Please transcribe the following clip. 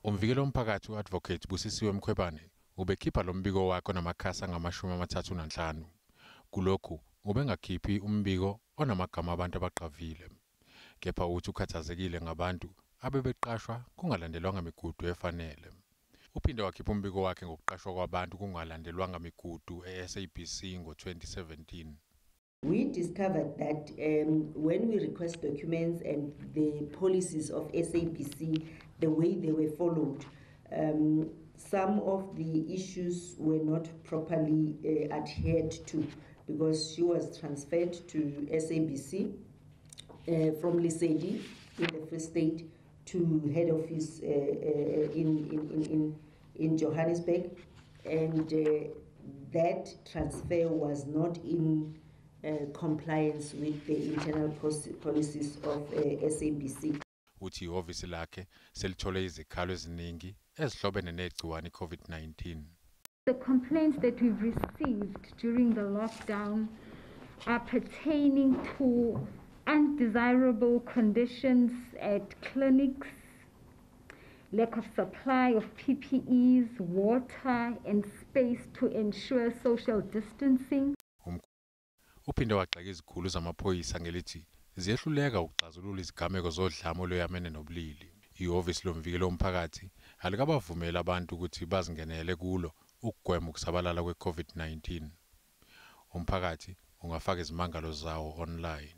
Umvikeli womphakathi u-advocate Busisiwe Mkhwebane ubekhipha lo mbiko wakhe onamakhasi angamashumi amathathu nanhlanu. Kulokhu ubengakhiphi umbiko onamagama abantu abaqavile. Kepha uthi ukhathazekile ngabantu abebeqashwa kungalandelwanga migudu efanele. Uphinde wakhipha umbiko wakhe ngokuqashwa kwabantu kungalandelwanga migudu e-SABC ngo-2017. We discovered that when we request documents and the policies of SABC, the way they were followed, some of the issues were not properly adhered to, because she was transferred to SABC from Lesedi in the Free State to head office in Johannesburg, and that transfer was not in compliance with the internal policies of SABC. Uthi ihhovisi lakhe selithole izikhalo eziningi ezihlobene negciwane COVID-19. The complaints that we've received during the lockdown are pertaining to undesirable conditions at clinics, lack of supply of PPEs, water and space to ensure social distancing. Uphinde wagxeka izikhulu zamaphoyisa ngelithi ziyehluleka ukuxazulula izigameko zodlame oluyamene nobulili. Ihhovisi lomvikeli womphakathi alikabavumela abantu ukuthi bazingenele kulo ukugwema ukusabalala kwe-COVID-19. Umphakathi ungafaka izimangalo zawo online.